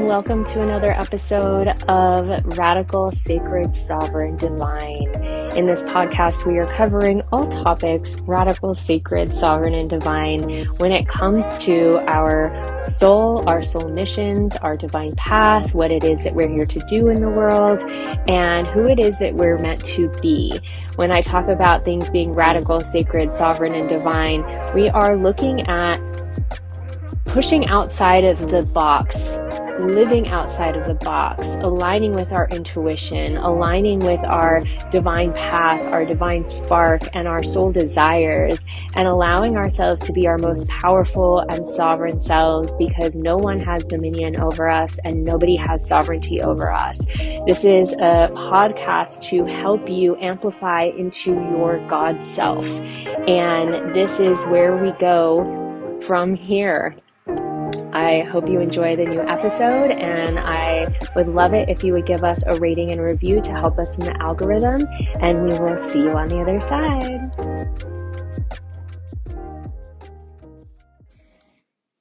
and welcome to another episode of Radical, Sacred, Sovereign, Divine. In this podcast, we are covering all topics radical, sacred, sovereign, and divine when it comes to our soul missions, our divine path, what it is that we're here to do in the world, and who it is that we're meant to be. When I talk about things being radical, sacred, sovereign, and divine, we are looking at pushing outside of the box, living outside of the box, aligning with our intuition, aligning with our divine path, our divine spark, and our soul desires, and allowing ourselves to be our most powerful and sovereign selves, because no one has dominion over us and nobody has sovereignty over us. This is a podcast to help you amplify into your God self. And this is where we go from here. I hope you enjoy the new episode, and I would love it if you would give us a rating and review to help us in the algorithm, and we will see you on the other side.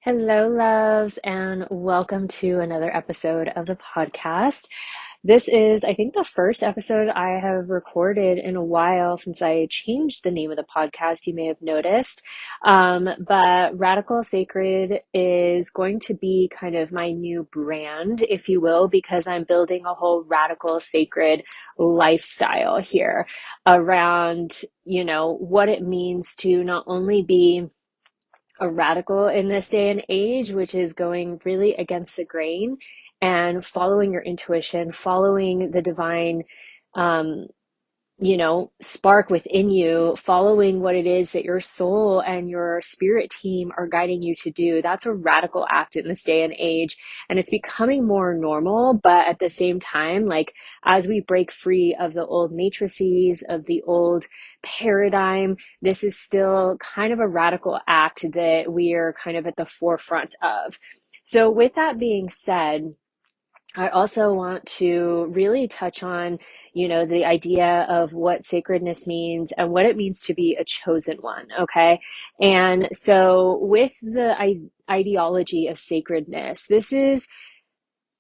Hello, loves, and welcome to another episode of the podcast. This is, I think, the first episode I have recorded in a while since I changed the name of the podcast. You may have noticed. But Radical Sacred is going to be kind of my new brand, if you will, because I'm building a whole radical sacred lifestyle here around, what it means to not only be a radical in this day and age, which is going really against the grain and following your intuition, following the divine, spark within you, following what it is that your soul and your spirit team are guiding you to do. That's a radical act in this day and age. And it's becoming more normal, but at the same time, like as we break free of the old matrices, of the old paradigm, this is still kind of a radical act that we are kind of at the forefront of. So with that being said, I also want to really touch on, the idea of what sacredness means and what it means to be a chosen one, okay? And so with the ideology of sacredness, this is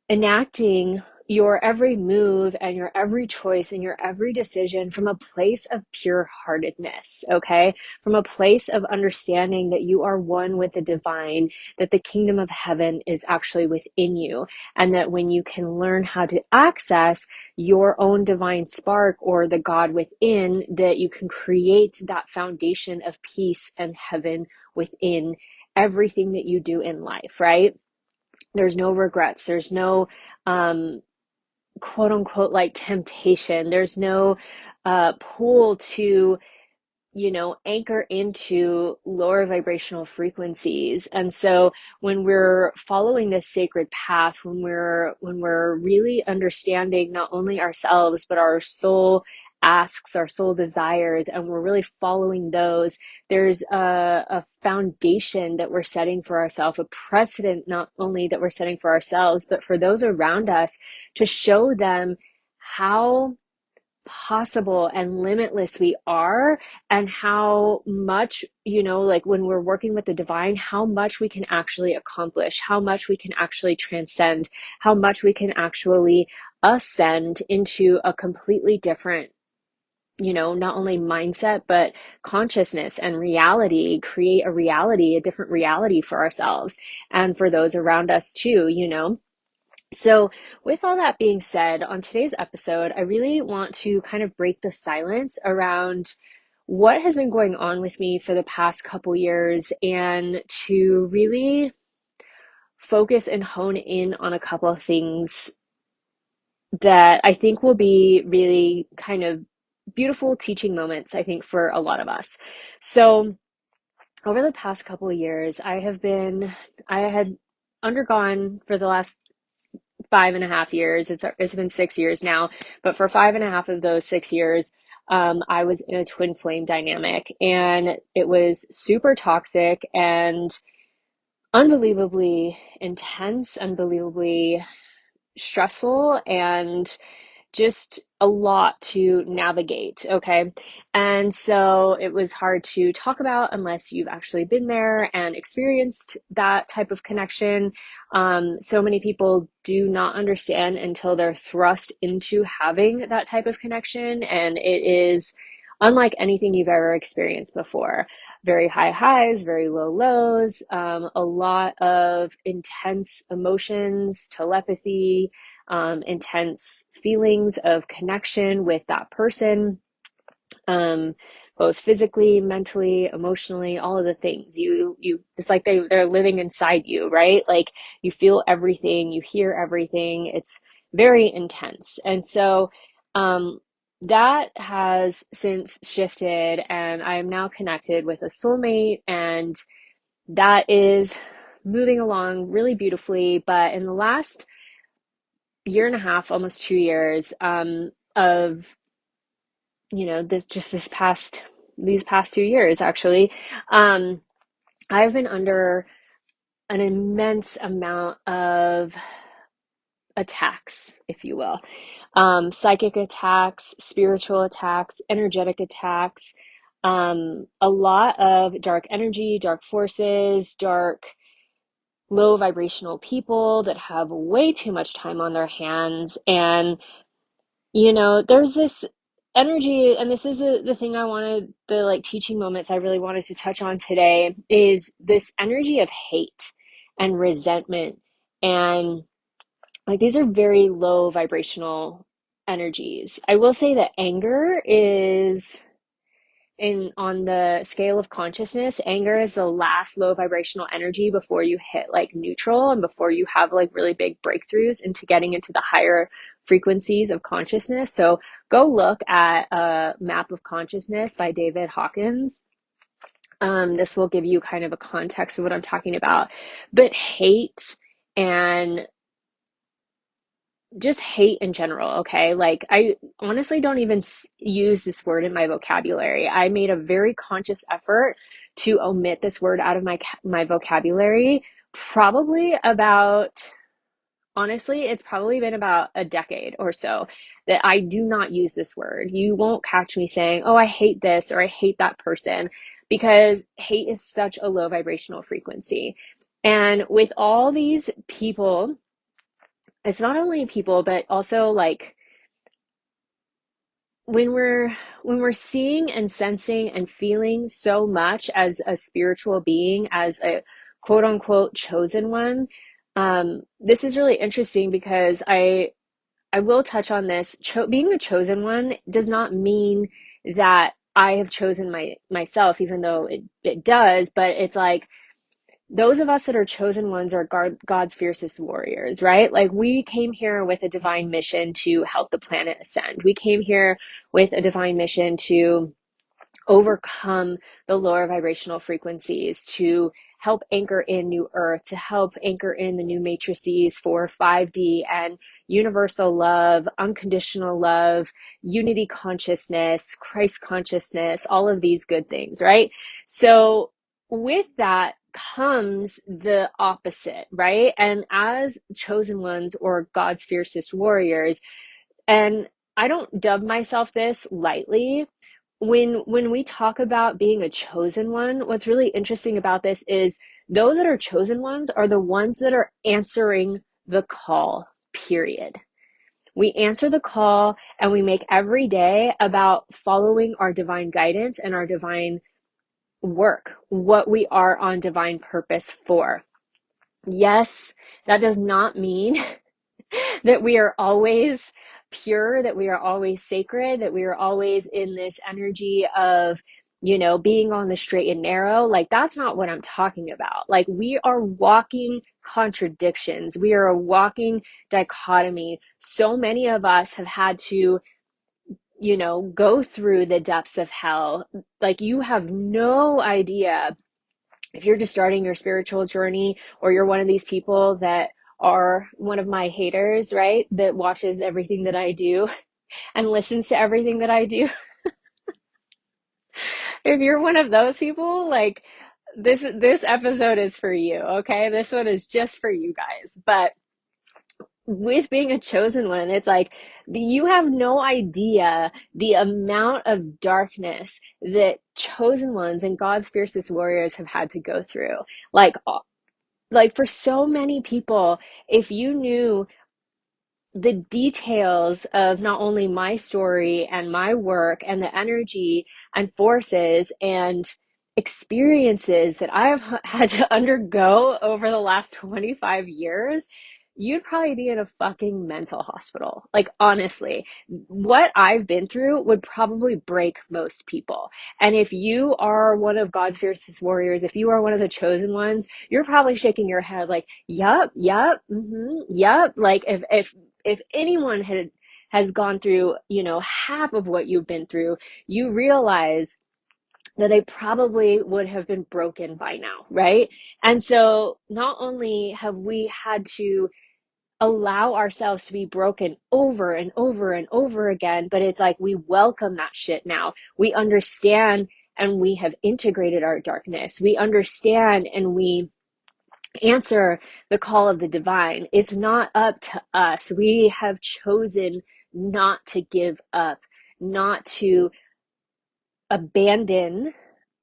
enacting your every move and your every choice and your every decision from a place of pure heartedness, okay? From a place of understanding that you are one with the divine, that the kingdom of heaven is actually within you, and that when you can learn how to access your own divine spark or the God within, that you can create that foundation of peace and heaven within everything that you do in life, right? There's no regrets. There's no quote unquote like temptation. There's no pull to, anchor into lower vibrational frequencies. And so when we're following this sacred path, when we're really understanding not only ourselves, but our soul asks, our soul desires, and we're really following those, there's a foundation that we're setting for ourselves, a precedent not only that we're setting for ourselves, but for those around us, to show them how possible and limitless we are, and how much, like when we're working with the divine, how much we can actually accomplish, how much we can actually transcend, how much we can actually ascend into a completely different, not only mindset, but consciousness and reality, create a different reality for ourselves and for those around us too. So with all that being said, on today's episode, I really want to kind of break the silence around what has been going on with me for the past couple years, and to really focus and hone in on a couple of things that I think will be really kind of beautiful teaching moments, I think, for a lot of us. So over the past couple of years, I had undergone, for the last 5.5 years, it's been 6 years now, but for 5.5 of those 6 years, I was in a twin flame dynamic, and it was super toxic and unbelievably intense, unbelievably stressful, and just a lot to navigate, okay? And so it was hard to talk about unless you've actually been there and experienced that type of connection. So many people do not understand until they're thrust into having that type of connection, and it is unlike anything you've ever experienced before. Very high highs, very low lows, a lot of intense emotions, telepathy, intense feelings of connection with that person, um, both physically, mentally, emotionally, all of the things. It's like they're living inside you, right? Like you feel everything, you hear everything. It's very intense. And so, that has since shifted, and I am now connected with a soulmate, and that is moving along really beautifully. But in the last year and a half, almost 2 years, of these past 2 years actually, um, I've been under an immense amount of attacks, if you will, psychic attacks, spiritual attacks, energetic attacks, a lot of dark energy, dark forces, dark low vibrational people that have way too much time on their hands. And there's this energy, and this is the thing I wanted, the like teaching moments I really wanted to touch on today, is this energy of hate and resentment. And like these are very low vibrational energies. I will say that anger is, in on the scale of consciousness, anger is the last low vibrational energy before you hit like neutral and before you have like really big breakthroughs into getting into the higher frequencies of consciousness. So go look at a map of consciousness by David Hawkins. This will give you kind of a context of what I'm talking about. But hate and just hate in general, okay? Like, I honestly don't even use this word in my vocabulary. I made a very conscious effort to omit this word out of my vocabulary, probably about, honestly, it's probably been about a decade or so that I do not use this word. You won't catch me saying, "Oh, I hate this," or "I hate that person," because hate is such a low vibrational frequency. And with all these people, it's not only people, but also like when we're seeing and sensing and feeling so much as a spiritual being, as a quote unquote chosen one. This is really interesting because I will touch on this. Being a chosen one does not mean that I have chosen myself, even though it does. But it's like those of us that are chosen ones are God's fiercest warriors, right? Like we came here with a divine mission to help the planet ascend. We came here with a divine mission to overcome the lower vibrational frequencies, to help anchor in new earth, to help anchor in the new matrices for 5D and universal love, unconditional love, unity consciousness, Christ consciousness, all of these good things, right? So with that comes the opposite, right? And as chosen ones or God's fiercest warriors, and I don't dub myself this lightly. When we talk about being a chosen one, what's really interesting about this is those that are chosen ones are the ones that are answering the call, period. We answer the call and we make every day about following our divine guidance and our divine work, what we are on divine purpose for. Yes, that does not mean that we are always pure, that we are always sacred, that we are always in this energy of, being on the straight and narrow. Like, that's not what I'm talking about. Like, we are walking contradictions. We are a walking dichotomy. So many of us have had to, go through the depths of hell. Like, you have no idea if you're just starting your spiritual journey, or you're one of these people that are one of my haters, right? That watches everything that I do and listens to everything that I do. If you're one of those people, like this episode is for you, okay? This one is just for you guys. But with being a chosen one, it's like You have no idea the amount of darkness that chosen ones and God's fiercest warriors have had to go through. Like, like for so many people, if you knew the details of not only my story and my work and the energy and forces and experiences that I have had to undergo over the last 25 years, you'd probably be in a fucking mental hospital. Like, honestly, what I've been through would probably break most people. And if you are one of God's fiercest warriors, if you are one of the chosen ones, you're probably shaking your head like, yup, yup, yup. Like, if anyone has gone through, half of what you've been through, you realize that they probably would have been broken by now, right? And so not only have we had to allow ourselves to be broken over and over and over again, but it's like we welcome that shit now. We understand and we have integrated our darkness. We understand and we answer the call of the divine. It's not up to us. We have chosen not to give up, not to abandon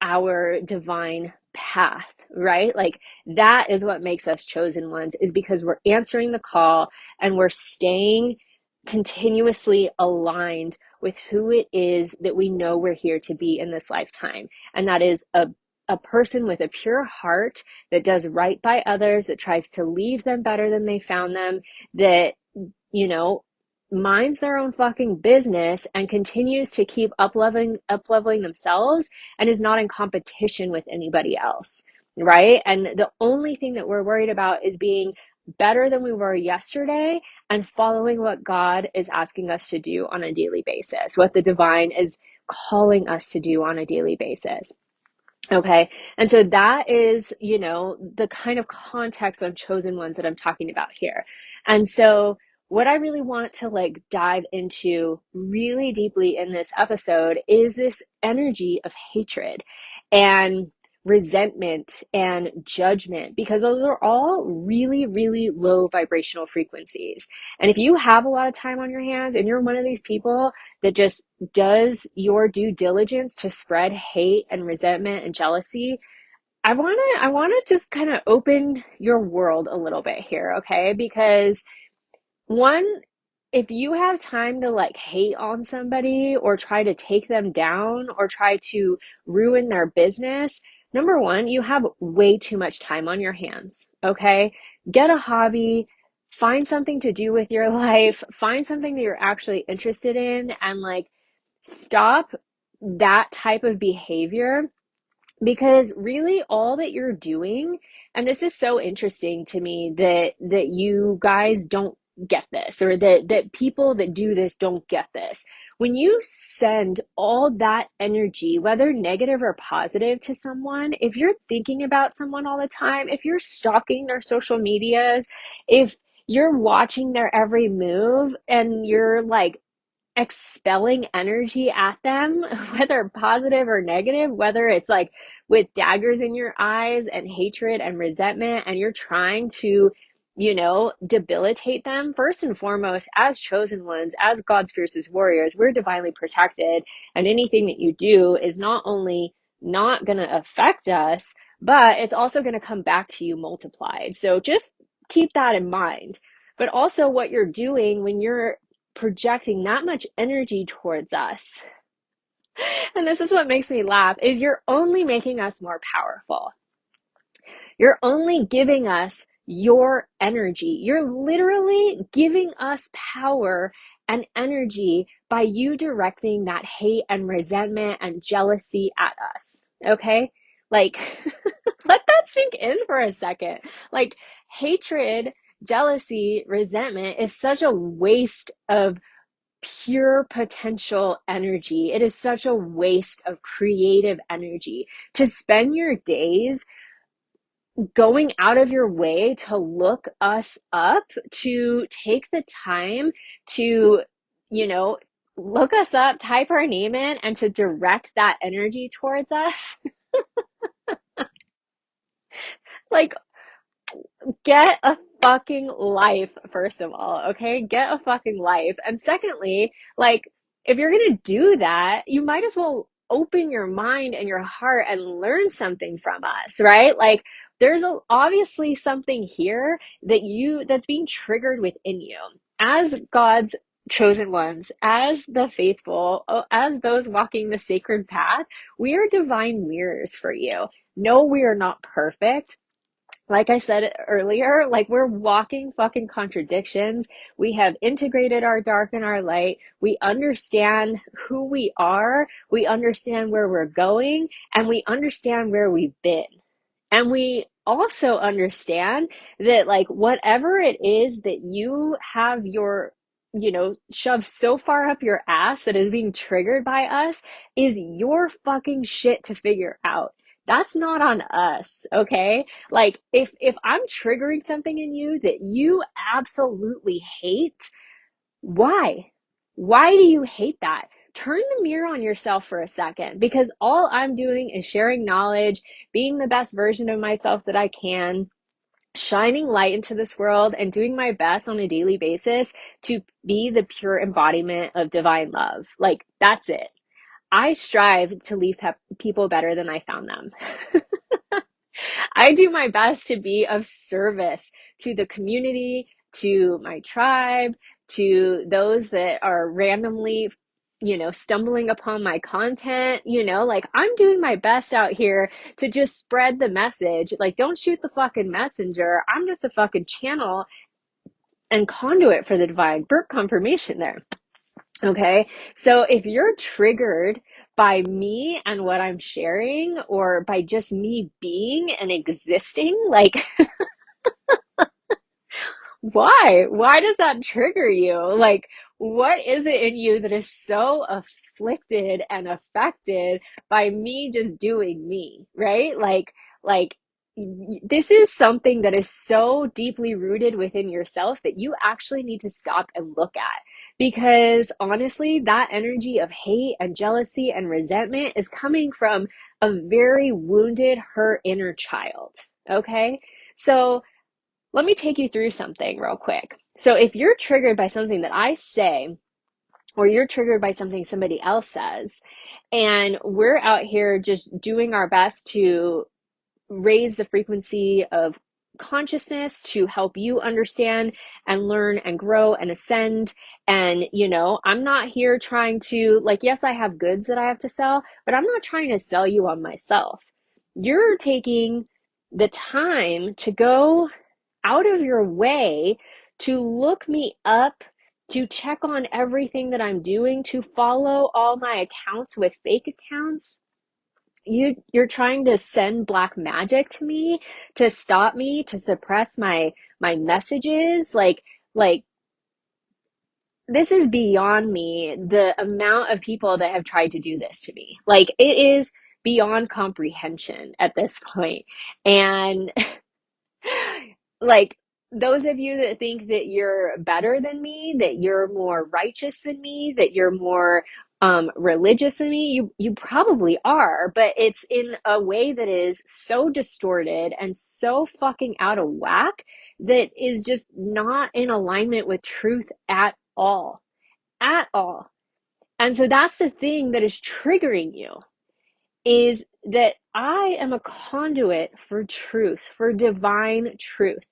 our divine path, right? Like that is what makes us chosen ones, is because we're answering the call and we're staying continuously aligned with who it is that we know we're here to be in this lifetime. And that is a person with a pure heart that does right by others, that tries to leave them better than they found them, that, you know, minds their own fucking business and continues to keep up leveling themselves and is not in competition with anybody else, right? And the only thing that we're worried about is being better than we were yesterday and following what God is asking us to do on a daily basis, what the divine is calling us to do on a daily basis. Okay. And so that is, the kind of context on chosen ones that I'm talking about here. And so what I really want to like dive into really deeply in this episode is this energy of hatred and resentment and judgment, because those are all really, really low vibrational frequencies. And if you have a lot of time on your hands and you're one of these people that just does your due diligence to spread hate and resentment and jealousy, I want to just kind of open your world a little bit here, okay? Because one, if you have time to like hate on somebody or try to take them down or try to ruin their business, number one, you have way too much time on your hands, okay? Get a hobby, find something to do with your life, find something that you're actually interested in, and like stop that type of behavior, because really all that you're doing, and this is so interesting to me that you guys don't get this, or that people that do this don't get this. When you send all that energy, whether negative or positive, to someone, if you're thinking about someone all the time, if you're stalking their social medias, if you're watching their every move and you're like expelling energy at them, whether positive or negative, whether it's like with daggers in your eyes and hatred and resentment, and you're trying to, debilitate them. First and foremost, as chosen ones, as God's fiercest warriors, we're divinely protected. And anything that you do is not only not going to affect us, but it's also going to come back to you multiplied. So just keep that in mind. But also, what you're doing when you're projecting that much energy towards us, and this is what makes me laugh, is you're only making us more powerful. You're only giving us your energy. You're literally giving us power and energy by you directing that hate and resentment and jealousy at us. Okay? Like, let that sink in for a second. Like, hatred, jealousy, resentment is such a waste of pure potential energy. It is such a waste of creative energy to spend your days going out of your way to look us up, to take the time to, you know, look us up, type our name in, and to direct that energy towards us. Like, Get a fucking life, first of all, okay? Get a fucking life. And secondly, like, if you're gonna do that, you might as well open your mind and your heart and learn something from us, right? Like, there's obviously something here that's being triggered within you. As God's chosen ones, as the faithful, as those walking the sacred path, we are divine mirrors for you. No, we are not perfect. Like I said earlier, like we're walking fucking contradictions. We have integrated our dark and our light. We understand who we are. We understand where we're going, and we understand where we've been. And we also understand that, like, whatever it is that you have shoved so far up your ass that is being triggered by us is your fucking shit to figure out. That's not on us, okay? Like, if I'm triggering something in you that you absolutely hate, why? Why do you hate that? Turn the mirror on yourself for a second, because all I'm doing is sharing knowledge, being the best version of myself that I can, shining light into this world, and doing my best on a daily basis to be the pure embodiment of divine love. Like, that's it. I strive to leave people better than I found them. I do my best to be of service to the community, to my tribe, to those that are randomly, stumbling upon my content. Like, I'm doing my best out here to just spread the message. Like, don't shoot the fucking messenger. I'm just a fucking channel and conduit for the divine. Burp confirmation there. Okay. So if you're triggered by me and what I'm sharing, or by just me being and existing, like, why does that trigger you? Like, what is it in you that is so afflicted and affected by me just doing me, right? Like this is something that is so deeply rooted within yourself that you actually need to stop and look at. Because honestly, that energy of hate and jealousy and resentment is coming from a very wounded, hurt inner child. Okay? So let me take you through something real quick. So if you're triggered by something that I say, or you're triggered by something somebody else says, and we're out here just doing our best to raise the frequency of consciousness to help you understand and learn and grow and ascend. And, I'm not here trying to, like, yes, I have goods that I have to sell, but I'm not trying to sell you on myself. You're taking the time to go out of your way to look me up, to check on everything that I'm doing, to follow all my accounts with fake accounts. You're trying to send black magic to me, to stop me, to suppress my messages. Like this is beyond me, the amount of people that have tried to do this to me. Like, it is beyond comprehension at this point. And like, those of you that think that you're better than me, that you're more righteous than me, that you're more religious than me, you probably are, but it's in a way that is so distorted and so fucking out of whack that is just not in alignment with truth at all. At all. And so that's the thing that is triggering you, is that I am a conduit for truth, for divine truth.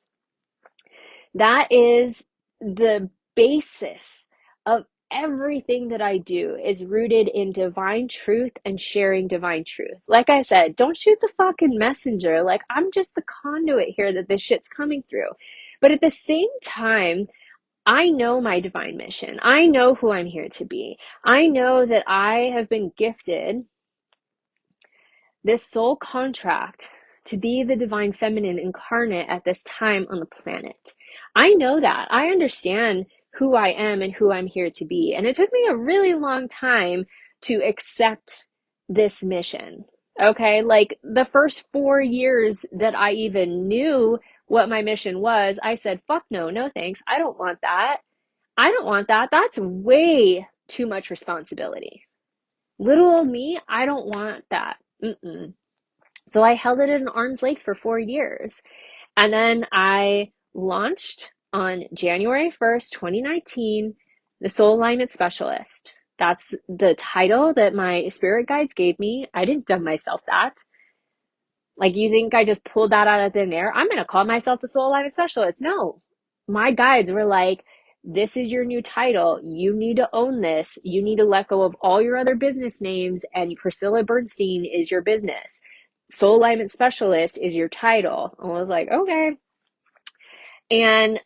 That is the basis of everything that I do, is rooted in divine truth and sharing divine truth. Like I said, don't shoot the fucking messenger. Like, I'm just the conduit here that this shit's coming through. But at the same time, I know my divine mission. I know who I'm here to be. I know that I have been gifted this soul contract to be the divine feminine incarnate at this time on the planet. I know that. I understand who I am and who I'm here to be. And it took me a really long time to accept this mission. Okay. Like, the first 4 years that I even knew what my mission was, I said, fuck no, no thanks. I don't want that. I don't want that. That's way too much responsibility. Little old me, I don't want that. Mm-mm. So I held it at an arm's length for 4 years. And then I launched on January 1st, 2019, the Soul Alignment Specialist. That's the title that my spirit guides gave me. I didn't dub myself that. Like, you think I just pulled that out of thin air? I'm going to call myself the Soul Alignment Specialist. No. My guides were like, this is your new title. You need to own this. You need to let go of all your other business names, and Priscilla Bernstein is your business. Soul Alignment Specialist is your title. I was like, okay. And,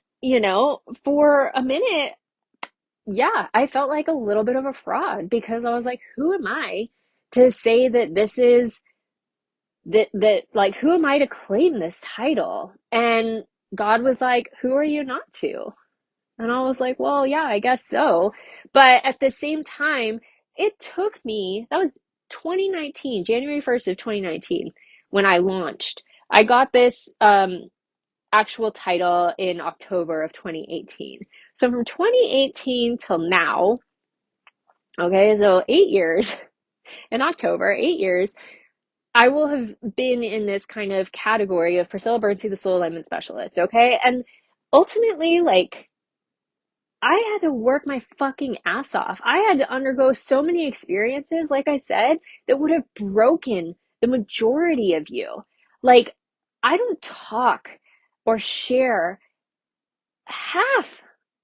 for a minute, yeah, I felt like a little bit of a fraud because I was like, who am I to say that this is that like, who am I to claim this title? And God was like, who are you not to? And I was like, well, yeah, I guess so. But at the same time, it took me, that was 2019, January 1st of 2019, when I launched. I got this actual title in October of 2018. So from 2018 till now, okay, so 8 years in October, 8 years, I will have been in this kind of category of Priscilla Bernstein, the Soul Alignment Specialist, okay? And ultimately, like, I had to work my fucking ass off. I had to undergo so many experiences, like I said, that would have broken the majority of you. Like, I don't talk or share half,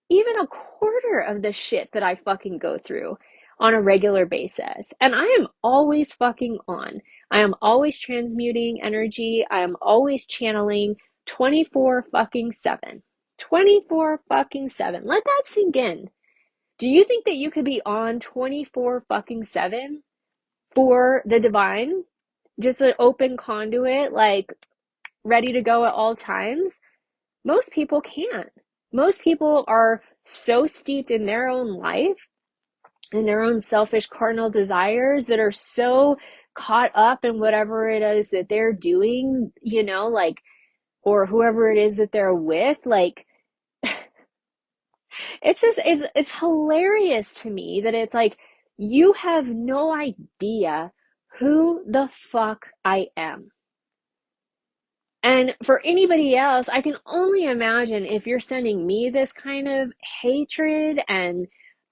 even a quarter of the shit that I fucking go through on a regular basis. And I am always fucking on. I am always transmuting energy. I am always channeling 24 fucking 7. 24 fucking 7. Let that sink in. Do you think that you could be on 24 fucking 7 for the divine? Just an open conduit, like ready to go at all times? Most people can't. Most people are so steeped in their own life and their own selfish carnal desires that are so caught up in whatever it is that they're doing, like, or whoever it is that they're with. Like, it's hilarious to me that it's like, you have no idea who the fuck I am. And for anybody else, I can only imagine if you're sending me this kind of hatred and,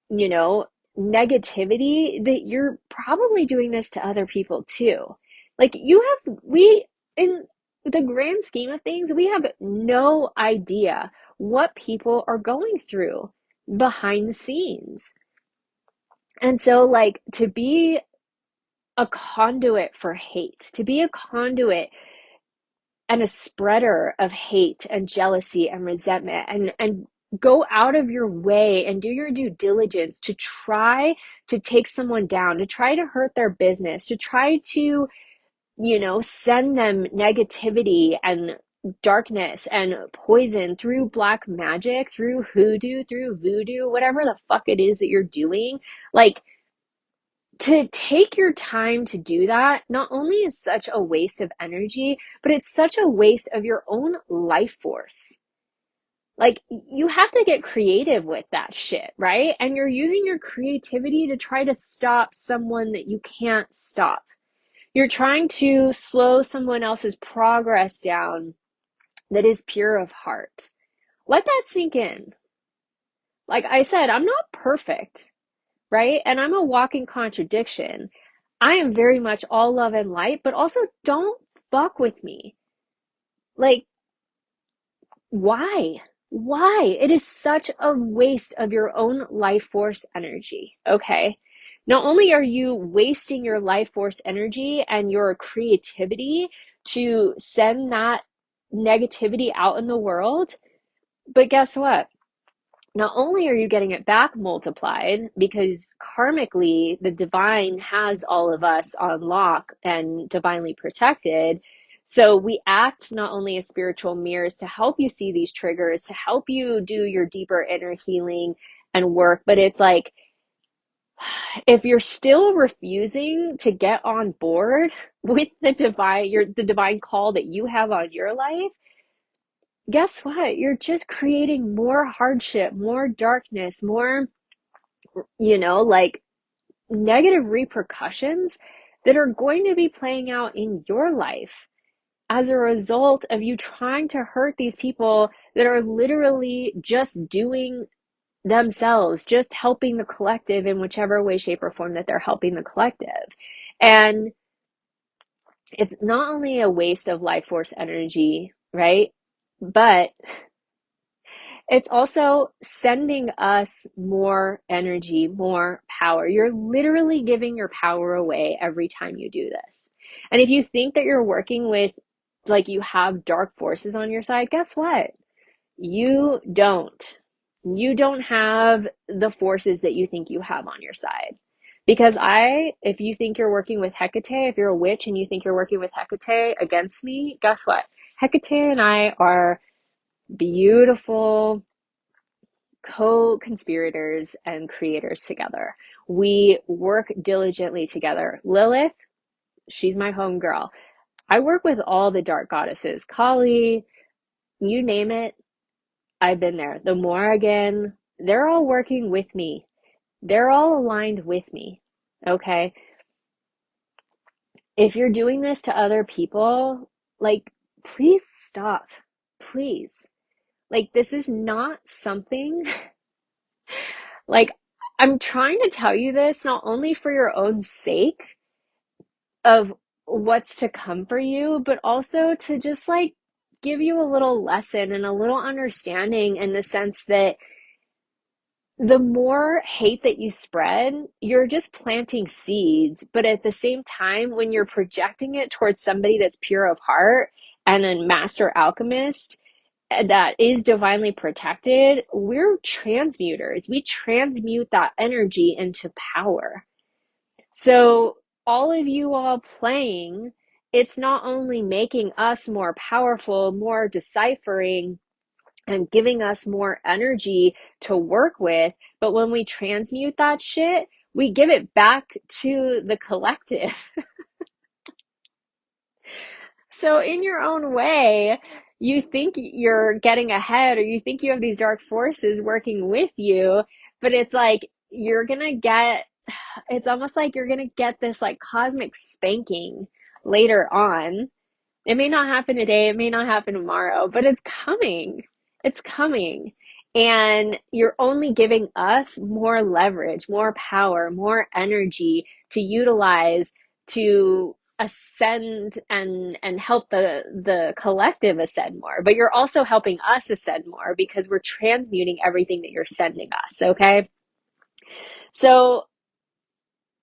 you know, negativity, that you're probably doing this to other people too. Like, in the grand scheme of things, we have no idea what people are going through behind the scenes. And so, like, to be a conduit for hate, to be a conduit and a spreader of hate and jealousy and resentment, and go out of your way and do your due diligence to try to take someone down, to try to hurt their business, to try to, send them negativity and darkness and poison through black magic, through hoodoo, through voodoo, whatever the fuck it is that you're doing. Like, to take your time to do that not only is such a waste of energy, but it's such a waste of your own life force. Like, you have to get creative with that shit, right? And you're using your creativity to try to stop someone that you can't stop. You're trying to slow someone else's progress down that is pure of heart. Let that sink in. Like I said, I'm not perfect, right? And I'm a walking contradiction. I am very much all love and light, but also don't fuck with me. Like, why? Why? It is such a waste of your own life force energy, okay? Not only are you wasting your life force energy and your creativity to send that negativity out in the world, but guess what? Not only are you getting it back multiplied, because karmically the divine has all of us on lock and divinely protected. So we act not only as spiritual mirrors to help you see these triggers, to help you do your deeper inner healing and work, but it's like, if you're still refusing to get on board with the divine call that you have on your life, guess what? You're just creating more hardship, more darkness, more, like, negative repercussions that are going to be playing out in your life. as a result of you trying to hurt these people that are literally just doing themselves, just helping the collective in whichever way, shape, or form that they're helping the collective. And it's not only a waste of life force energy, right? But it's also sending us more energy, more power. You're literally giving your power away every time you do this. And if you think that you're working with, like, you have dark forces on your side, guess what? You don't. You don't have the forces that you think you have on your side. Because if you think you're working with Hecate, if you're a witch and you think you're working with Hecate against me, guess what? Hecate and I are beautiful co-conspirators and creators together. We work diligently together. Lilith, she's my homegirl. I work with all the dark goddesses. Kali, you name it, I've been there. The Morrigan, they're all working with me. They're all aligned with me. Okay? If you're doing this to other people, like, please stop. Please. Like, this is not something, like, I'm trying to tell you this not only for your own sake of what's to come for you, but also to just like give you a little lesson and a little understanding in the sense that the more hate that you spread, you're just planting seeds. But at the same time, when you're projecting it towards somebody that's pure of heart and a master alchemist that is divinely protected, we're transmuters. We transmute that energy into power. So, all of you all playing, it's not only making us more powerful, more deciphering, and giving us more energy to work with. But when we transmute that shit, we give it back to the collective. So, in your own way, you think you're getting ahead or you think you have these dark forces working with you, but it's like you're gonna get, it's almost like you're gonna get this like cosmic spanking later on. It may not happen today, it may not happen tomorrow, but it's coming. It's coming. And you're only giving us more leverage, more power, more energy to utilize to ascend and help the collective ascend more. But you're also helping us ascend more because we're transmuting everything that you're sending us, okay? So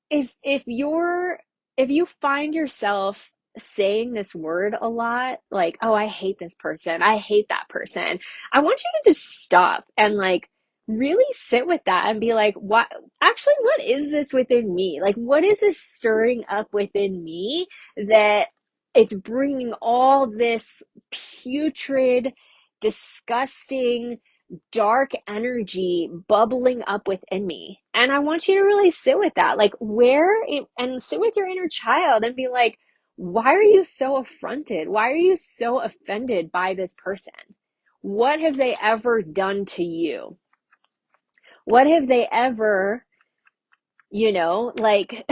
if if you find yourself saying this word a lot, like, oh, I hate this person, I hate that person, I want you to just stop and like really sit with that and be like, what actually, what is this within me? Like, what is this stirring up within me that it's bringing all this putrid, disgusting, dark energy bubbling up within me. And I want you to really sit with that. Like, and sit with your inner child and be like, why are you so affronted? Why are you so offended by this person? What have they ever done to you? What have they ever, like,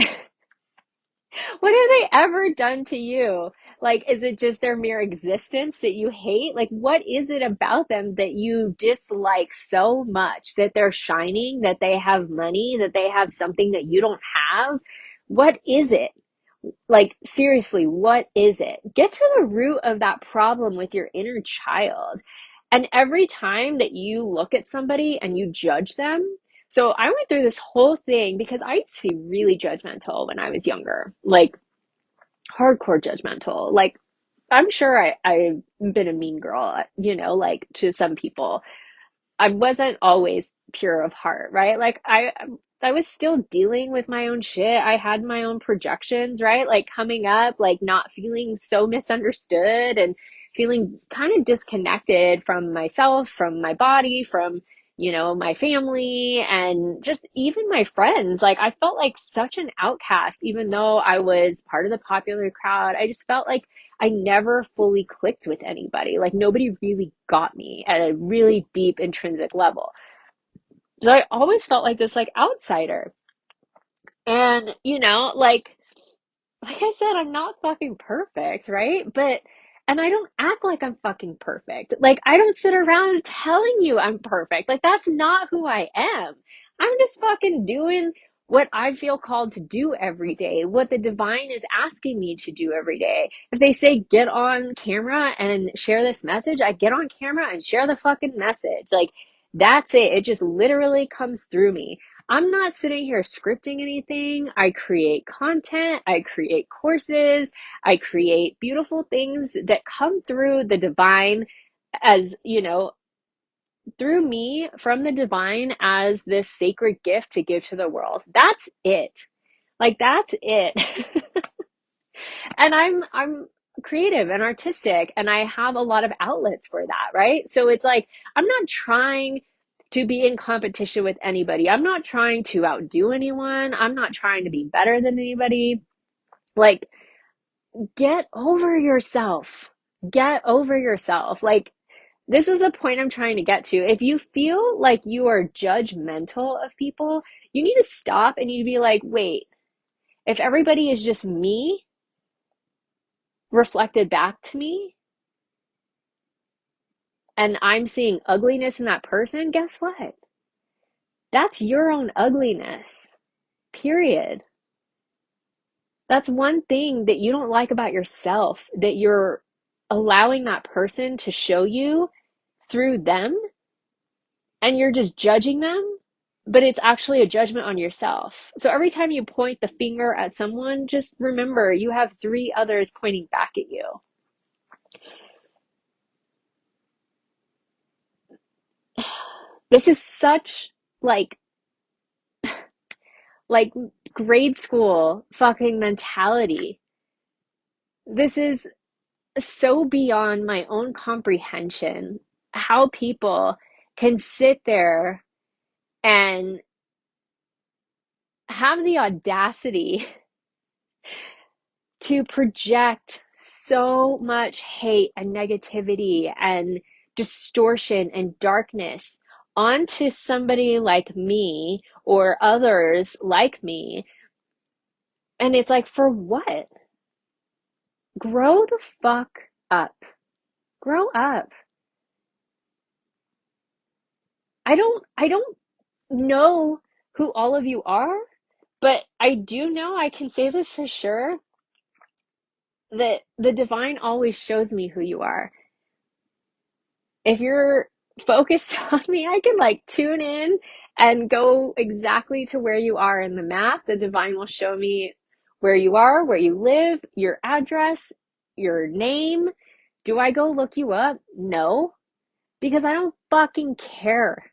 what have they ever done to you? Like, is it just their mere existence that you hate? Like, what is it about them that you dislike so much? That they're shining, that they have money, that they have something that you don't have? What is it? Like, seriously, what is it? Get to the root of that problem with your inner child. And every time that you look at somebody and you judge them, so I went through this whole thing because I used to be really judgmental when I was younger, like hardcore judgmental. Like, I'm sure I've been a mean girl, like to some people. I wasn't always pure of heart, right? Like I was still dealing with my own shit. I had my own projections, right? Like coming up, like not feeling so misunderstood and feeling kind of disconnected from myself, from my body, from my family and just even my friends. Like I felt like such an outcast even though I was part of the popular crowd. I just felt like I never fully clicked with anybody. Like nobody really got me at a really deep intrinsic level. So I always felt like this like outsider. And like I said, I'm not fucking perfect, right? But And I don't act like I'm fucking perfect. Like, I don't sit around telling you I'm perfect. Like, that's not who I am. I'm just fucking doing what I feel called to do every day, what the divine is asking me to do every day. If they say get on camera and share this message, I get on camera and share the fucking message. Like, that's it. It just literally comes through me. I'm not sitting here scripting anything. I create content, I create courses, I create beautiful things that come through the divine as, through me from the divine as this sacred gift to give to the world. That's it. Like, that's it. And I'm creative and artistic, and I have a lot of outlets for that, right? So it's like I'm not trying to be in competition with anybody. I'm not trying to outdo anyone. I'm not trying to be better than anybody. Like, get over yourself. Get over yourself. Like, this is the point I'm trying to get to. If you feel like you are judgmental of people, you need to stop and you need to be like, wait, if everybody is just me reflected back to me and I'm seeing ugliness in that person, guess what? That's your own ugliness. Period. That's one thing that you don't like about yourself, that you're allowing that person to show you through them, and you're just judging them, but it's actually a judgment on yourself. So every time you point the finger at someone, just remember you have three others pointing back at you. This is such like like grade school fucking mentality. This is so beyond my own comprehension, how people can sit there and have the audacity to project so much hate and negativity and distortion and darkness onto somebody like me or others like me. And it's like, for what? Grow the fuck up. Grow up. I don't know who all of you are, but I do know, I can say this for sure, that the divine always shows me who you are. If you're focused on me, I can like tune in and go exactly to where you are in the map. The divine will show me where you are, where you live, your address, your name. Do I go look you up? No, because I don't fucking care.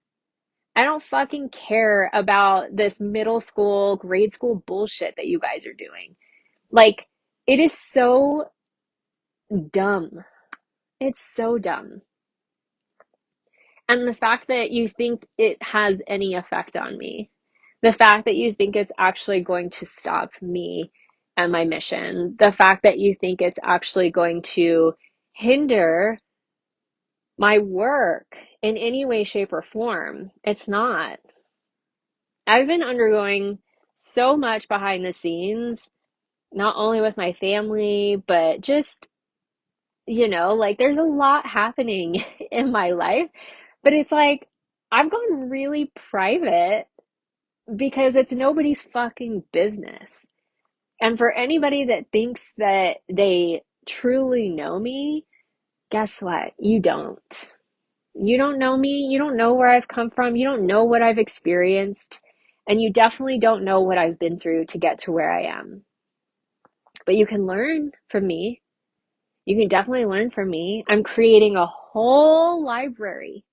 I don't fucking care about this middle school, grade school bullshit that you guys are doing. Like, it is so dumb. It's so dumb. And the fact that you think it has any effect on me, the fact that you think it's actually going to stop me and my mission, the fact that you think it's actually going to hinder my work in any way, shape, or form, it's not. I've been undergoing so much behind the scenes, not only with my family, but just, like there's a lot happening in my life. But it's like, I've gone really private because it's nobody's fucking business. And for anybody that thinks that they truly know me, guess what? You don't. You don't know me. You don't know where I've come from. You don't know what I've experienced. And you definitely don't know what I've been through to get to where I am. But you can learn from me. You can definitely learn from me. I'm creating a whole library,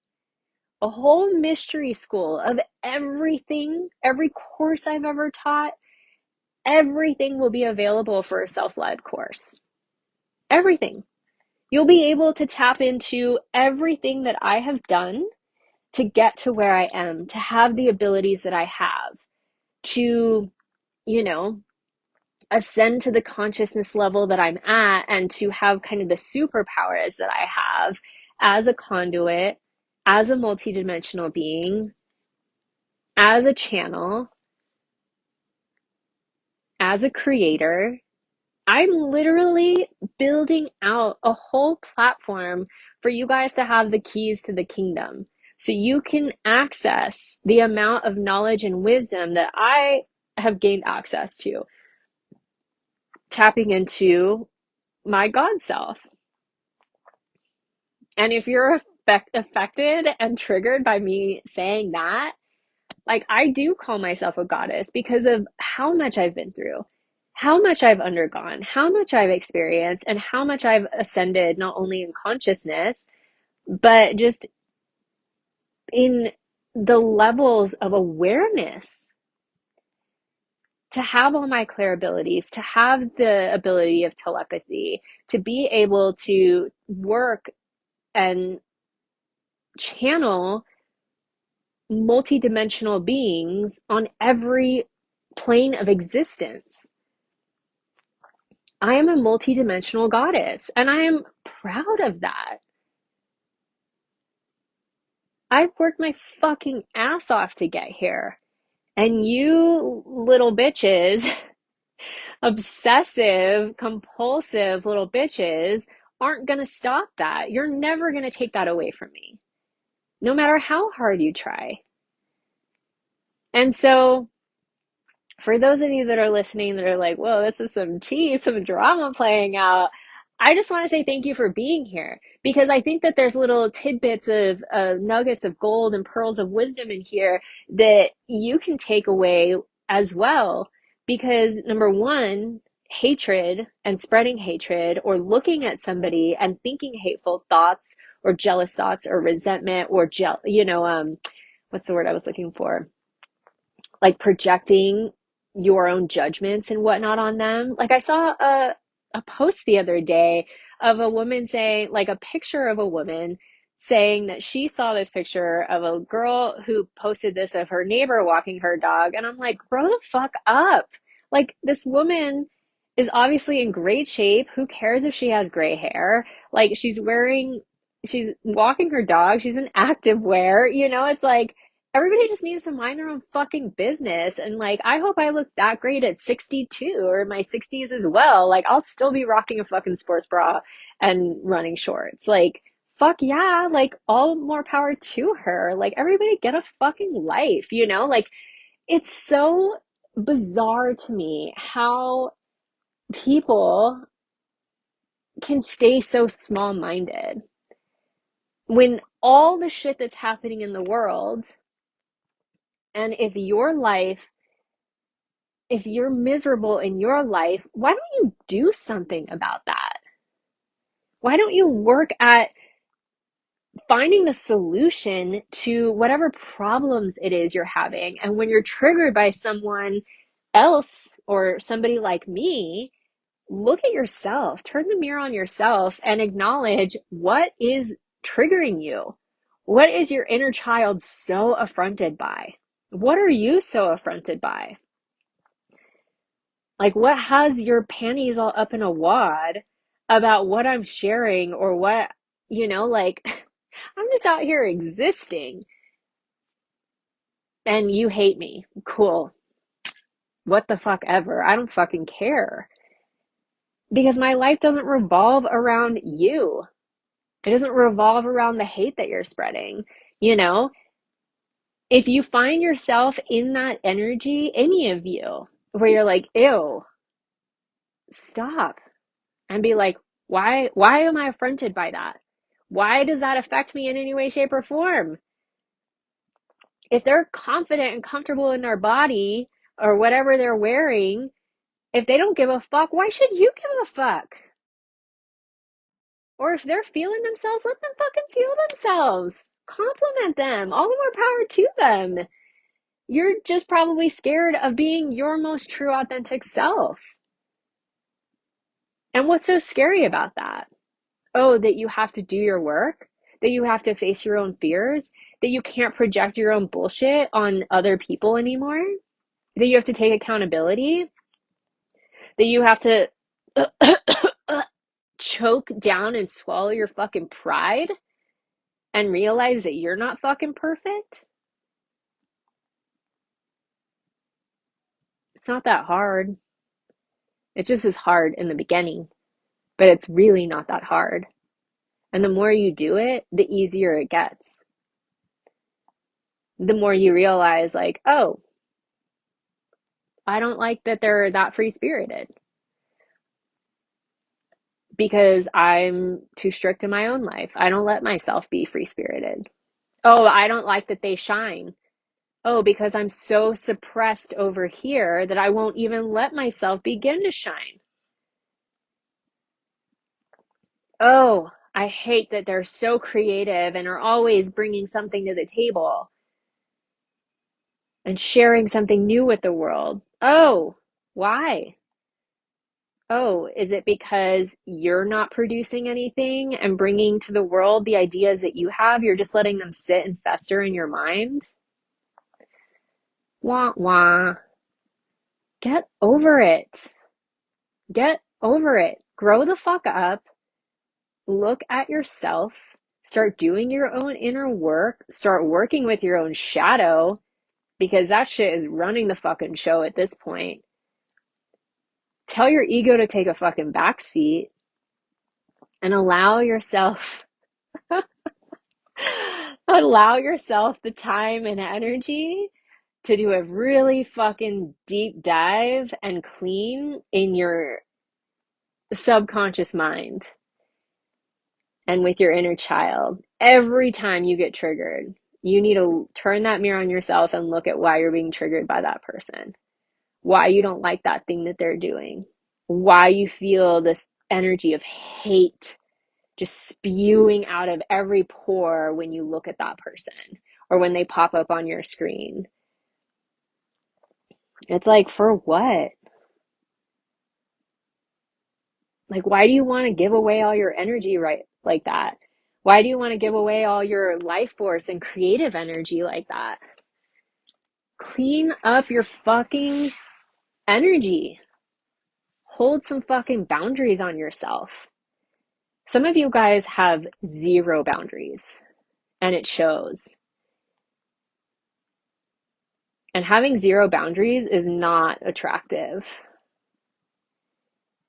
a whole mystery school of everything, every course I've ever taught. Everything will be available for a self-led course. Everything. You'll be able to tap into everything that I have done to get to where I am, to have the abilities that I have, to, you know, ascend to the consciousness level that I'm at, and to have kind of the superpowers that I have as a conduit, as a multidimensional being, as a channel, as a creator, I'm literally building out a whole platform for you guys to have the keys to the kingdom. So you can access the amount of knowledge and wisdom that I have gained access to, tapping into my God self. And if you're affected and triggered by me saying that, like, I do call myself a goddess because of how much I've been through, how much I've undergone, how much I've experienced, and how much I've ascended, not only in consciousness, but just in the levels of awareness, to have all my clear abilities, to have the ability of telepathy, to be able to work and channel multidimensional beings on every plane of existence. I am a multidimensional goddess, and I am proud of that. I've worked my fucking ass off to get here. And you little bitches, obsessive, compulsive little bitches, aren't gonna stop that. You're never gonna take that away from me, no matter how hard you try. And so, for those of you that are listening that are like, whoa, this is some tea, some drama playing out, I just want to say thank you for being here, because I think that there's little tidbits of nuggets of gold and pearls of wisdom in here that you can take away as well. Because number one, hatred and spreading hatred, or looking at somebody and thinking hateful thoughts or jealous thoughts or resentment or what's the word I was looking for? Like projecting your own judgments and whatnot on them. Like, I saw a post the other day of a woman saying, like, a picture of a woman saying that she saw this picture of a girl who posted this of her neighbor walking her dog. And I'm like, grow the fuck up. Like, this woman is obviously in great shape. Who cares if she has gray hair? Like, she's walking her dog. She's in active wear. It's like, everybody just needs to mind their own fucking business. And like, I hope I look that great at 62 or in my 60s as well. Like, I'll still be rocking a fucking sports bra and running shorts. Like, fuck yeah. Like, all more power to her. Like, everybody get a fucking life. Like, it's so bizarre to me how people can stay so small minded when all the shit that's happening in the world, and if you're miserable in your life, why don't you do something about that? Why don't you work at finding the solution to whatever problems it is you're having? And when you're triggered by someone else or somebody like me, look at yourself, turn the mirror on yourself, and acknowledge what is triggering you. What is your inner child so affronted by? What are you so affronted by? Like, what has your panties all up in a wad about what I'm sharing, or what, like, I'm just out here existing and you hate me. Cool. What the fuck ever. I don't fucking care. Because my life doesn't revolve around you. It doesn't revolve around the hate that you're spreading. You know, if you find yourself in that energy, any of you, where you're like, ew, stop. And be like, why am I affronted by that? Why does that affect me in any way, shape, or form? If they're confident and comfortable in their body or whatever they're wearing, if they don't give a fuck, why should you give a fuck? Or if they're feeling themselves, let them fucking feel themselves. Compliment them. All the more power to them. You're just probably scared of being your most true, authentic self. And what's so scary about that? Oh, that you have to do your work, that you have to face your own fears, that you can't project your own bullshit on other people anymore, that you have to take accountability, that you have to choke down and swallow your fucking pride and realize that you're not fucking perfect. It's not that hard. It just is hard in the beginning, but it's really not that hard. And the more you do it, the easier it gets. The more you realize, like, oh, I don't like that they're that free spirited because I'm too strict in my own life. I don't let myself be free spirited. Oh, I don't like that they shine. Oh, because I'm so suppressed over here that I won't even let myself begin to shine. Oh, I hate that they're so creative and are always bringing something to the table and sharing something new with the world. Oh, why? Oh, is it because you're not producing anything and bringing to the world the ideas that you have? You're just letting them sit and fester in your mind? Wah, wah. Get over it. Get over it. Grow the fuck up. Look at yourself. Start doing your own inner work. Start working with your own shadow because that shit is running the fucking show at this point. Tell your ego to take a fucking backseat and allow yourself the time and energy to do a really fucking deep dive and clean in your subconscious mind and with your inner child. Every time you get triggered, you need to turn that mirror on yourself and look at why you're being triggered by that person, why you don't like that thing that they're doing, why you feel this energy of hate just spewing out of every pore when you look at that person or when they pop up on your screen. It's like, for what? Like, why do you want to give away all your energy right like that? Why do you want to give away all your life force and creative energy like that? Clean up your fucking energy. Hold some fucking boundaries on yourself. Some of you guys have zero boundaries, and it shows. And having zero boundaries is not attractive.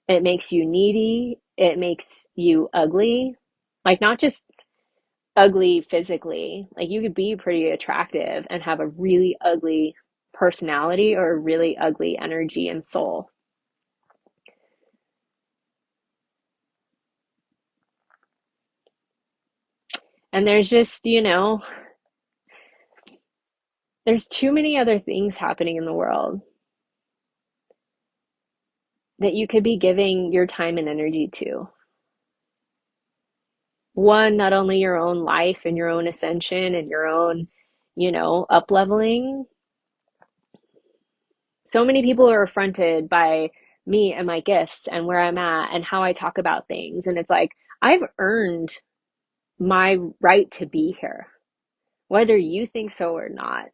It makes you needy. It makes you ugly. Like, not just ugly physically. Like, you could be pretty attractive and have a really ugly personality or a really ugly energy and soul. And there's just, there's too many other things happening in the world that you could be giving your time and energy to. One, not only your own life and your own ascension and your own, up leveling. So many people are affronted by me and my gifts and where I'm at and how I talk about things. And it's like, I've earned my right to be here, whether you think so or not.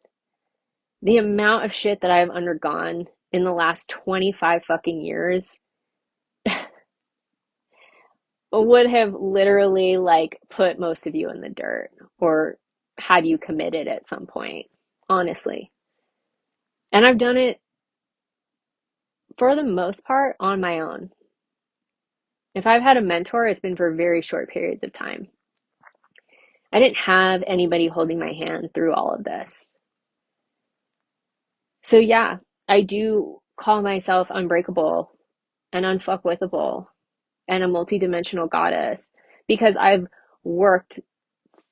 The amount of shit that I've undergone in the last 25 fucking years would have literally like put most of you in the dirt or had you committed at some point, honestly. And I've done it for the most part on my own. If I've had a mentor, it's been for very short periods of time. I didn't have anybody holding my hand through all of this. So yeah, I do call myself unbreakable and unfuckwithable and a multidimensional goddess because I've worked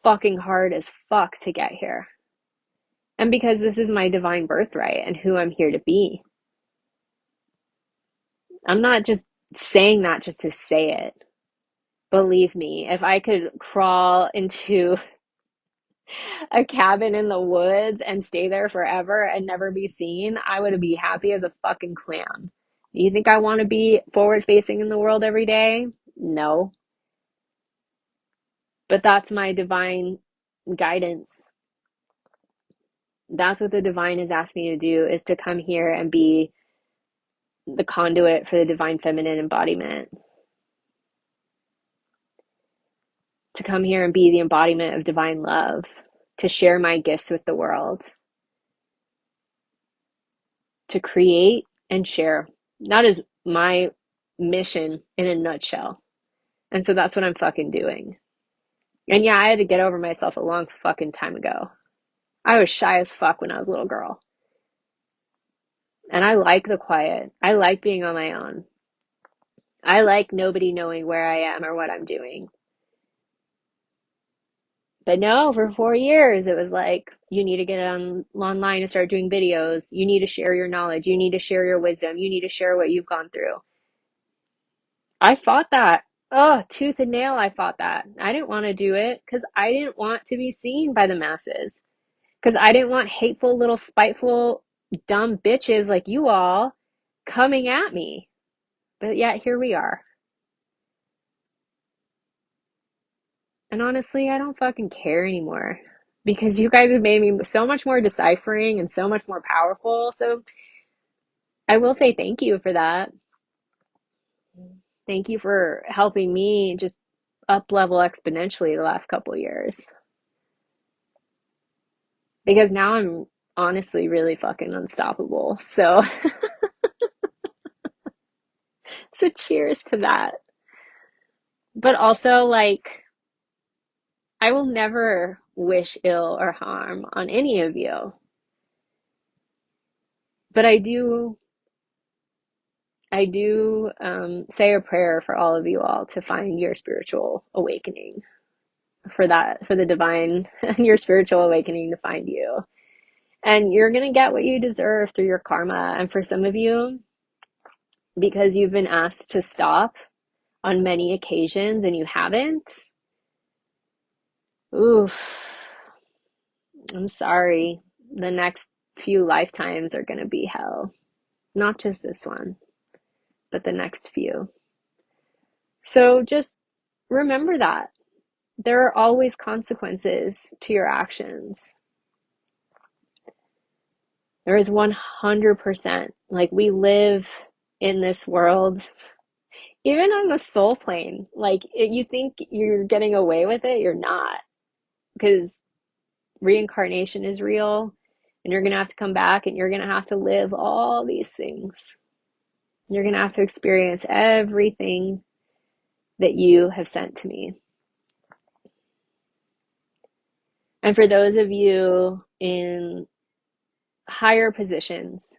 fucking hard as fuck to get here. And because this is my divine birthright and who I'm here to be. I'm not just saying that just to say it. Believe me, if I could crawl into a cabin in the woods and stay there forever and never be seen, I would be happy as a fucking clam. You think I want to be forward facing in the world every day? No. But that's my divine guidance. That's what the divine has asked me to do, is to come here and be the conduit for the divine feminine embodiment. To come here and be the embodiment of divine love, to share my gifts with the world, to create and share That is my mission in a nutshell. And so that's what I'm fucking doing. And yeah, I had to get over myself a long fucking time ago. I was shy as fuck when I was a little girl. And I like the quiet. I like being on my own. I like nobody knowing where I am or what I'm doing. But no, for 4 years, it was like, you need to get online and start doing videos. You need to share your knowledge. You need to share your wisdom. You need to share what you've gone through. I fought that. Oh, tooth and nail, I fought that. I didn't want to do it because I didn't want to be seen by the masses. Because I didn't want hateful, little, spiteful, dumb bitches like you all coming at me. But yet, here we are. And honestly, I don't fucking care anymore because you guys have made me so much more deciphering and so much more powerful. So I will say thank you for that. Thank you for helping me just up level exponentially the last couple years. Because now I'm honestly really fucking unstoppable. So, so cheers to that. But also, like, I will never wish ill or harm on any of you. But I do say a prayer for all of you all to find your spiritual awakening, for that, for the divine, your spiritual awakening to find you. And you're going to get what you deserve through your karma. And for some of you, because you've been asked to stop on many occasions and you haven't, oof, I'm sorry. The next few lifetimes are going to be hell. Not just this one, but the next few. So just remember that. There are always consequences to your actions. There is 100%. Like, we live in this world, even on the soul plane. Like, you think you're getting away with it, you're not. Because reincarnation is real, and you're going to have to come back and you're going to have to live all these things. You're going to have to experience everything that you have sent to me. And for those of you in higher positions,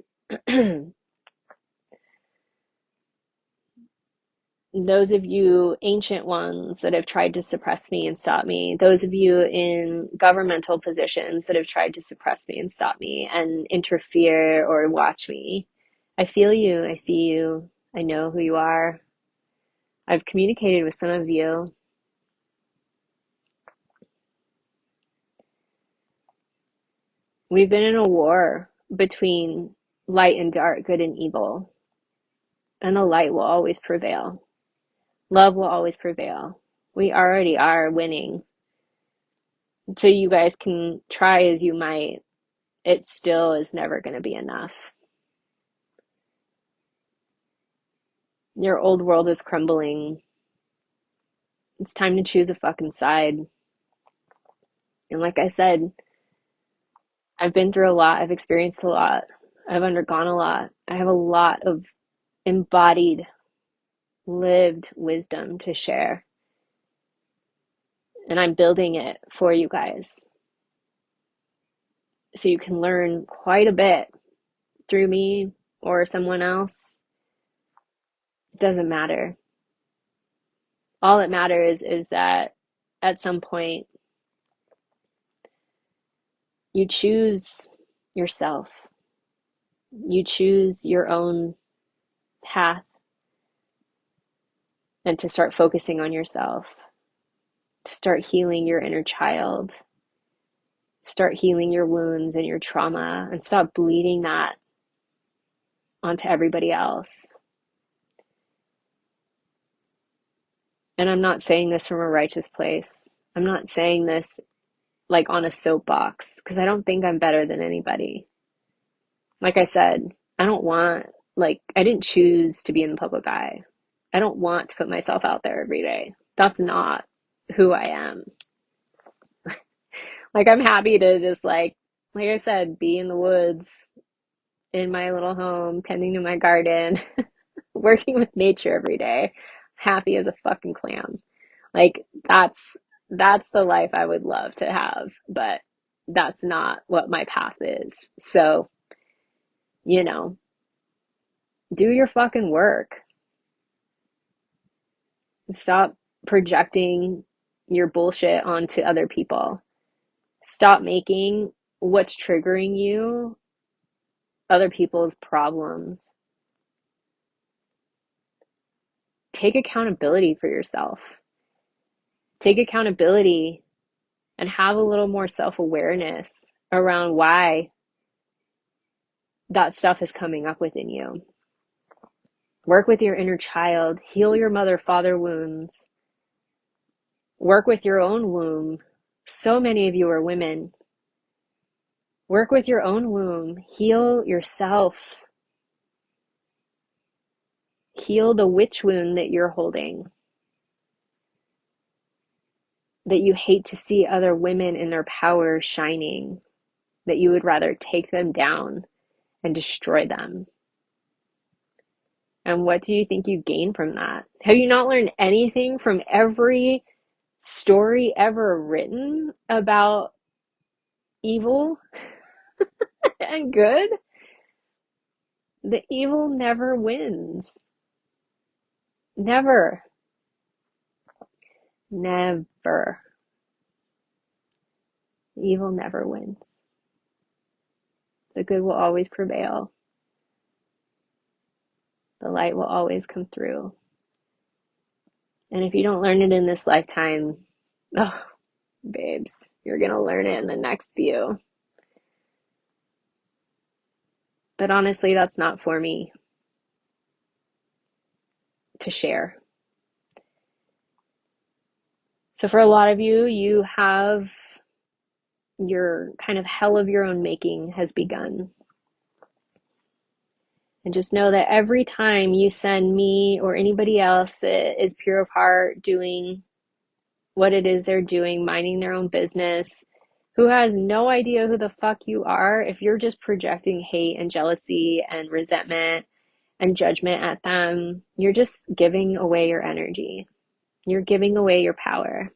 those of you ancient ones that have tried to suppress me and stop me, those of you in governmental positions that have tried to suppress me and stop me and interfere or watch me, I feel you, I see you, I know who you are. I've communicated with some of you. We've been in a war between light and dark, good and evil, and the light will always prevail. Love will always prevail. We already are winning. So you guys can try as you might, it still is never going to be enough. Your old world is crumbling. It's time to choose a fucking side. And like I said, I've been through a lot. I've experienced a lot. I've undergone a lot. I have a lot of embodied, lived wisdom to share. And I'm building it for you guys. So you can learn quite a bit through me or someone else. It doesn't matter. All that matters is that at some point you choose yourself. You choose your own path and to start focusing on yourself, to start healing your inner child, start healing your wounds and your trauma, and stop bleeding that onto everybody else. And I'm not saying this from a righteous place. I'm not saying this like on a soapbox because I don't think I'm better than anybody. Like I said, I don't want, like, I didn't choose to be in the public eye. I don't want to put myself out there every day. That's not who I am. Like, I'm happy to just, like I said, be in the woods in my little home, tending to my garden, working with nature every day, happy as a fucking clam. Like that's the life I would love to have, but that's not what my path is. So, you know, do your fucking work. Stop projecting your bullshit onto other people. Stop making what's triggering you other people's problems. Take accountability for yourself. Take accountability and have a little more self-awareness around why that stuff is coming up within you. Work with your inner child. Heal your mother-father wounds. Work with your own womb. So many of you are women. Work with your own womb. Heal yourself. Heal the witch wound that you're holding. That you hate to see other women in their power shining. That you would rather take them down and destroy them. And what do you think you gain from that? Have you not learned anything from every story ever written about evil and good? The evil never wins. Never. Never. Evil never wins. The good will always prevail. The light will always come through. And if you don't learn it in this lifetime, oh, babes, you're going to learn it in the next few. But honestly, that's not for me to share. So for a lot of you, you have your kind of hell of your own making has begun. And just know that every time you send me or anybody else that is pure of heart doing what it is they're doing, minding their own business, who has no idea who the fuck you are, if you're just projecting hate and jealousy and resentment and judgment at them, you're just giving away your energy. You're giving away your power.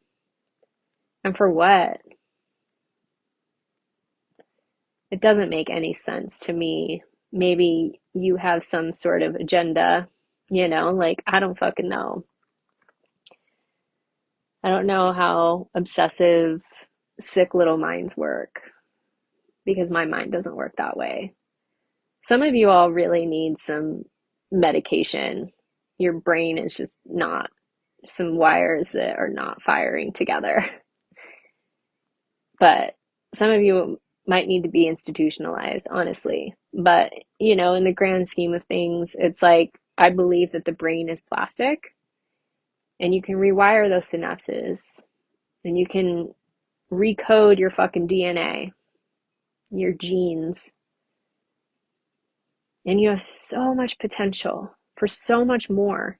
And for what? It doesn't make any sense to me. Maybe you have some sort of agenda, like I don't fucking know. I don't know how obsessive, sick little minds work because my mind doesn't work that way. Some of you all really need some medication. Your brain is just not, some wires that are not firing together. But some of you might need to be institutionalized, honestly. But, in the grand scheme of things, it's like I believe that the brain is plastic and you can rewire those synapses and you can recode your fucking DNA, your genes. And you have so much potential for so much more.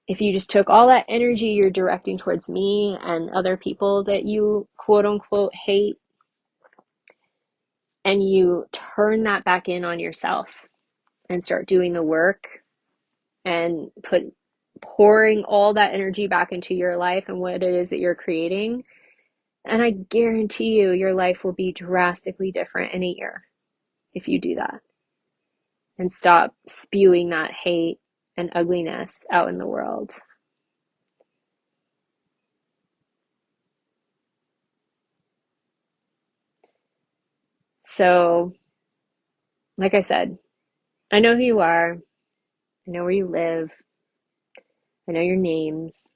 If you just took all that energy you're directing towards me and other people that you quote unquote hate and you turn that back in on yourself and start doing the work and pouring all that energy back into your life and what it is that you're creating, and I guarantee you your life will be drastically different in a year if you do that and stop spewing that hate and ugliness out in the world. So, like I said, I know who you are. I know where you live. I know your names.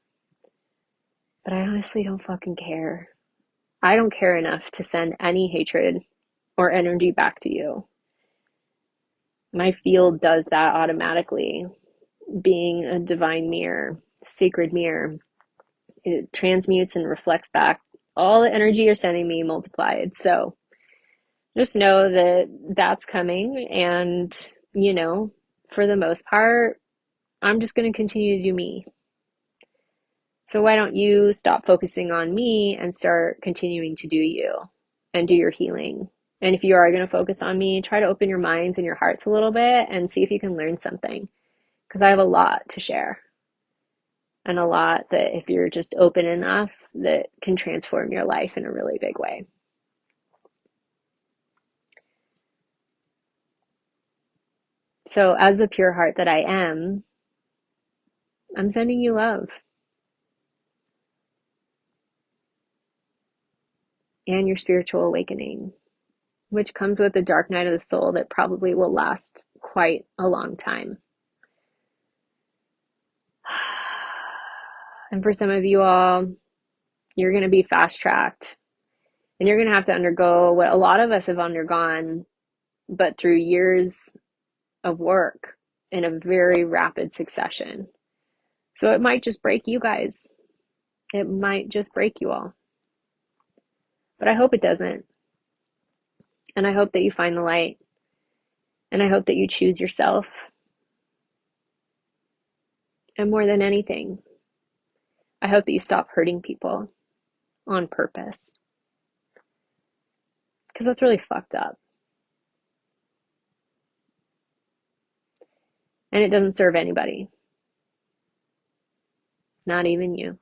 But I honestly don't fucking care. I don't care enough to send any hatred or energy back to you. My field does that automatically. Being a divine mirror, sacred mirror, it transmutes and reflects back all the energy you're sending me multiplied. So just know that that's coming. And, for the most part, I'm just going to continue to do me. So why don't you stop focusing on me and start continuing to do you and do your healing? And if you are going to focus on me, try to open your minds and your hearts a little bit and see if you can learn something. because I have a lot to share, and a lot that, if you're just open enough, that can transform your life in a really big way. So as the pure heart that I am, I'm sending you love and your spiritual awakening, which comes with a dark night of the soul that probably will last quite a long time. And for some of you all, you're going to be fast tracked, and you're going to have to undergo what a lot of us have undergone, but through years of work in a very rapid succession. So it might just break you guys. It might just break you all. But I hope it doesn't. And I hope that you find the light. And I hope that you choose yourself. And more than anything, I hope that you stop hurting people on purpose. Because that's really fucked up. And it doesn't serve anybody. Not even you.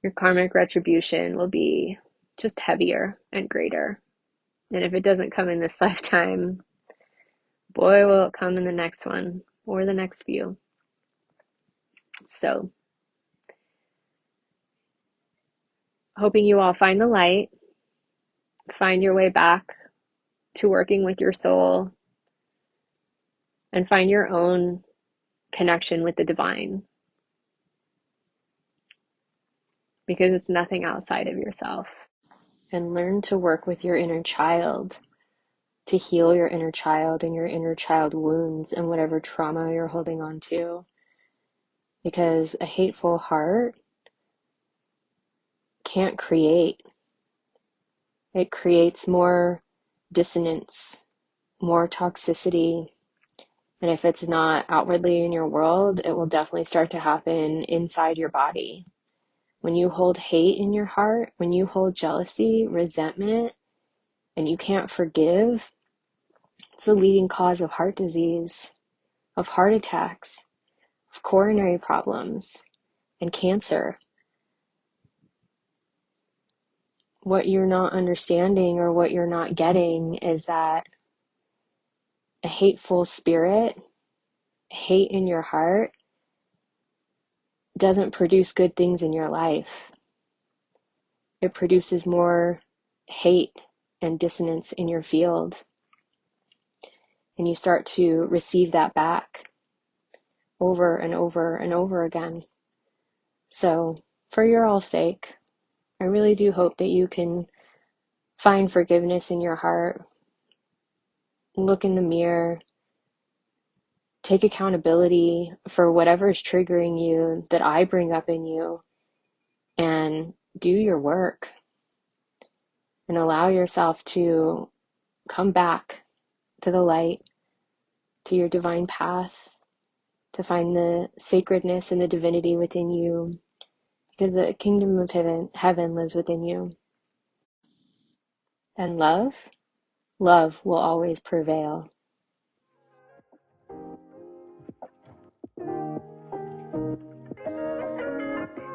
Your karmic retribution will be just heavier and greater. And if it doesn't come in this lifetime, boy, will it come in the next one or the next few. So, hoping you all find the light, find your way back to working with your soul, and find your own connection with the divine. Because it's nothing outside of yourself. And learn to work with your inner child, to heal your inner child and your inner child wounds and whatever trauma you're holding on to. Because a hateful heart can't create. It creates more dissonance, more toxicity. And if it's not outwardly in your world, it will definitely start to happen inside your body. When you hold hate in your heart, when you hold jealousy, resentment, and you can't forgive, it's the leading cause of heart disease, of heart attacks, of coronary problems, and cancer. What you're not understanding or what you're not getting is that a hateful spirit, hate in your heart, doesn't produce good things in your life. It produces more hate and dissonance in your field. And you start to receive that back over and over and over again. So, for your all sake, I really do hope that you can find forgiveness in your heart, look in the mirror, take accountability for whatever is triggering you that I bring up in you, and do your work and allow yourself to come back to the light, to your divine path, to find the sacredness and the divinity within you, because the kingdom of heaven lives within you. And love will always prevail.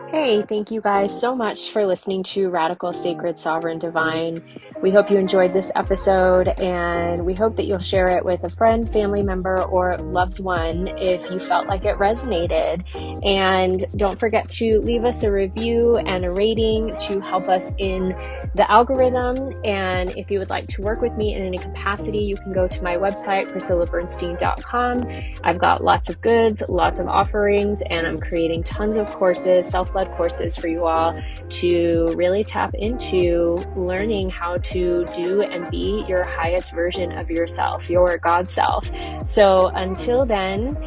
Hey, thank you guys so much for listening to Radical Sacred Sovereign Divine. We hope you enjoyed this episode, and we hope that you'll share it with a friend, family member, or loved one if you felt like it resonated. And don't forget to leave us a review and a rating to help us in the algorithm. And if you would like to work with me in any capacity, you can go to my website, PriscillaBernstein.com. I've got lots of goods, lots of offerings, and I'm creating tons of courses, self-led courses for you all to really tap into learning how to do and be your highest version of yourself, your God self. So until then,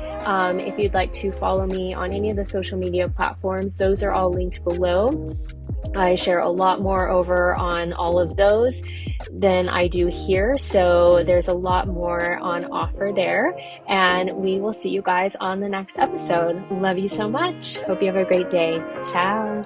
if you'd like to follow me on any of the social media platforms, those are all linked below. I share a lot more over on all of those than I do here. So there's a lot more on offer there. And we will see you guys on the next episode. Love you so much. Hope you have a great day. Ciao.